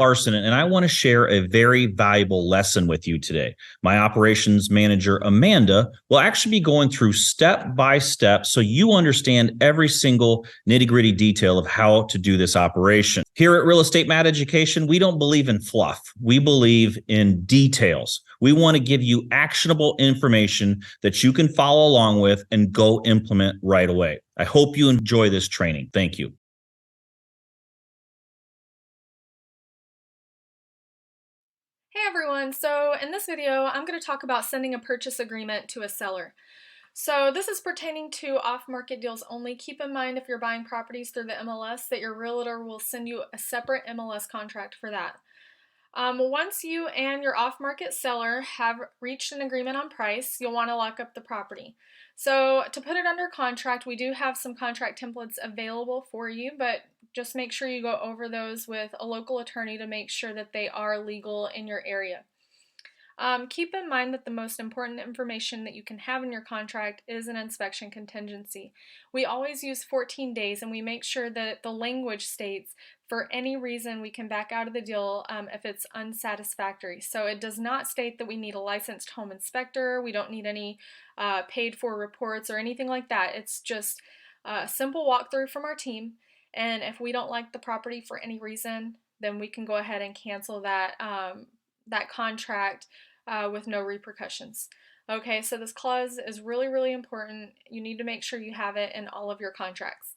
Larson, and I want to share a very valuable lesson with you today. My operations manager, Amanda, will actually be going through step by step so you understand every single nitty gritty detail of how to do this operation. Here at Real Estate Mad Education, we don't believe in fluff. We believe in details. We want to give you actionable information that you can follow along with and go implement right away. I hope you enjoy this training. Thank you. Hey everyone, so in this video I'm going to talk about sending a purchase agreement to a seller. So this is pertaining to off-market deals only. Keep in mind if you're buying properties through the MLS that your realtor will send you a separate MLS contract for that. Once you and your off-market seller have reached an agreement on price, you'll want to lock up the property. So to put it under contract, we do have some contract templates available for you, but just make sure you go over those with a local attorney to make sure that they are legal in your area. Keep in mind that the most important information that you can have in your contract is an inspection contingency. We always use 14 days and we make sure that the language states for any reason we can back out of the deal if it's unsatisfactory. So it does not state that we need a licensed home inspector, we don't need any paid for reports or anything like that. It's just a simple walkthrough from our team, and if we don't like the property for any reason, then we can go ahead and cancel that contract with no repercussions. Okay, so this clause is really, really important. You need to make sure you have it in all of your contracts.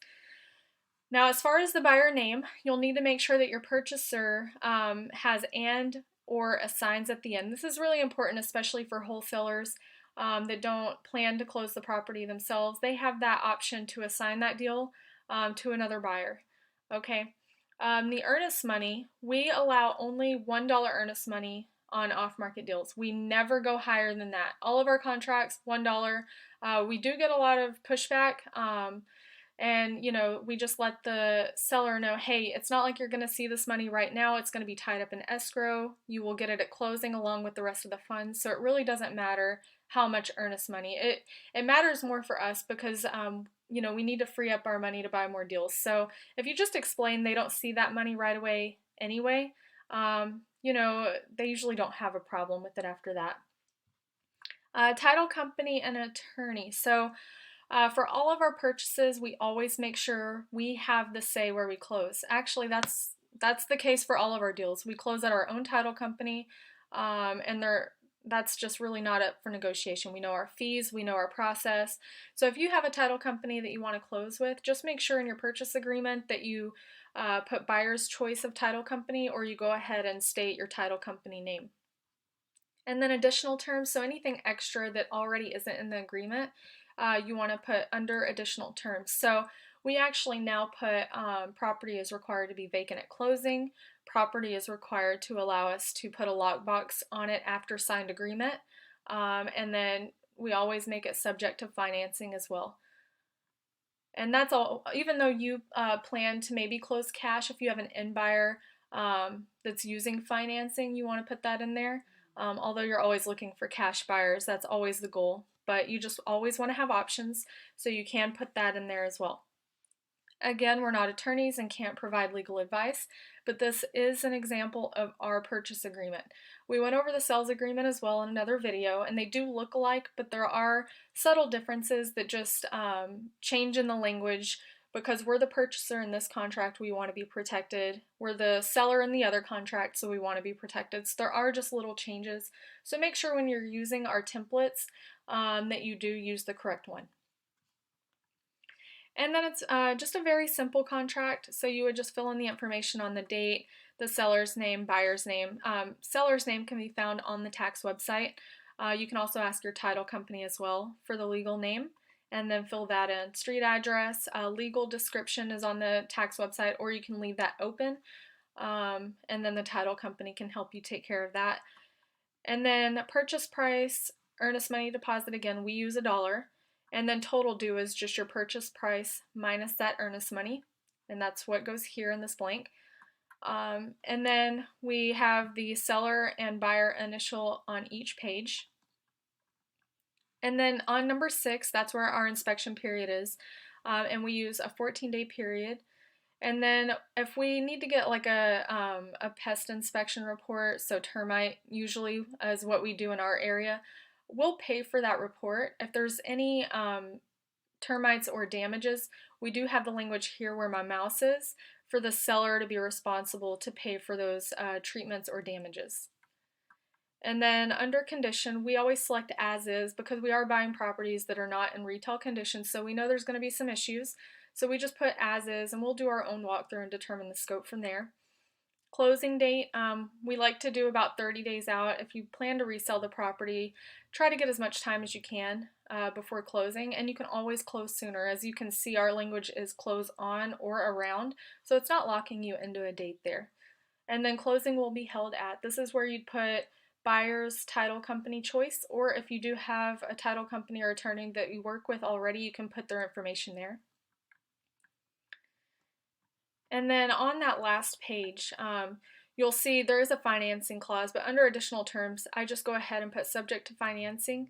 Now, as far as the buyer name, you'll need to make sure that your purchaser has and or assigns at the end. This is really important, especially for wholesalers that don't plan to close the property themselves. They have that option to assign that deal to another buyer. Okay. The earnest money, we allow only $1 earnest money on off-market deals. We never go higher than that. All of our contracts, $1. We do get a lot of pushback, and we just let the seller know, hey, it's not like you're going to see this money right now. It's going to be tied up in escrow. You will get it at closing along with the rest of the funds. So it really doesn't matter how much earnest money. It matters more for us because we need to free up our money to buy more deals. So if you just explain they don't see that money right away anyway, they usually don't have a problem with it after that. Title company and attorney. So for all of our purchases, we always make sure we have the say where we close. Actually, that's the case for all of our deals. We close at our own title company, and that's just really not up for negotiation. We know our fees, we know our process. So if you have a title company that you want to close with, just make sure in your purchase agreement that you put buyer's choice of title company, or you go ahead and state your title company name. And then additional terms, so anything extra that already isn't in the agreement, you want to put under additional terms. So we actually now put property is required to be vacant at closing. Property is required to allow us to put a lockbox on it after signed agreement. And then we always make it subject to financing as well. And that's all, even though you plan to maybe close cash, if you have an end buyer that's using financing, you want to put that in there. Although you're always looking for cash buyers, that's always the goal. But you just always want to have options, so you can put that in there as well. Again, we're not attorneys and can't provide legal advice, but this is an example of our purchase agreement. We went over the sales agreement as well in another video, and they do look alike, but there are subtle differences that just change in the language. Because we're the purchaser in this contract, we want to be protected. We're the seller in the other contract, so we want to be protected. So there are just little changes. So make sure when you're using our templates that you do use the correct one. And then it's just a very simple contract. So you would just fill in the information on the date, the seller's name, buyer's name. Seller's name can be found on the tax website. You can also ask your title company as well for the legal name, and then fill that in. Street address, legal description is on the tax website, or you can leave that open, and then the title company can help you take care of that. And then purchase price, earnest money deposit, again, we use $1. And then total due is just your purchase price minus that earnest money. And that's what goes here in this blank. And then we have the seller and buyer initial on each page. And then on number 6, that's where our inspection period is. And we use a 14-day period. And then if we need to get like a pest inspection report, so termite usually is what we do in our area, we'll pay for that report. If there's any termites or damages, we do have the language here where my mouse is for the seller to be responsible to pay for those treatments or damages. And then under condition, we always select as is because we are buying properties that are not in retail condition, so we know there's going to be some issues. So we just put as is, and we'll do our own walkthrough and determine the scope from there. Closing date, we like to do about 30 days out. If you plan to resell the property, try to get as much time as you can before closing, and you can always close sooner. As you can see, our language is close on or around, so it's not locking you into a date there. And then closing will be held at, this is where you'd put buyer's title company choice, or if you do have a title company or attorney that you work with already, you can put their information there. And then on that last page, you'll see there is a financing clause, but under additional terms, I just go ahead and put subject to financing,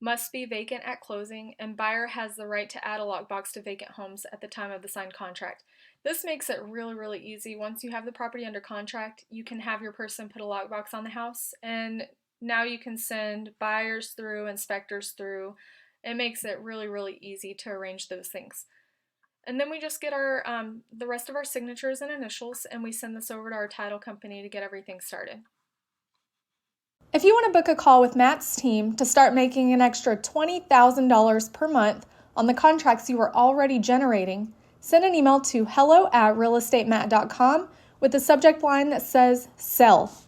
must be vacant at closing, and buyer has the right to add a lockbox to vacant homes at the time of the signed contract. This makes it really, really easy. Once you have the property under contract, you can have your person put a lockbox on the house, and now you can send buyers through, inspectors through. It makes it really, really easy to arrange those things. And then we just get our the rest of our signatures and initials, and we send this over to our title company to get everything started. If you want to book a call with Matt's team to start making an extra $20,000 per month on the contracts you are already generating, send an email to hello@realestatemat.com with the subject line that says sell.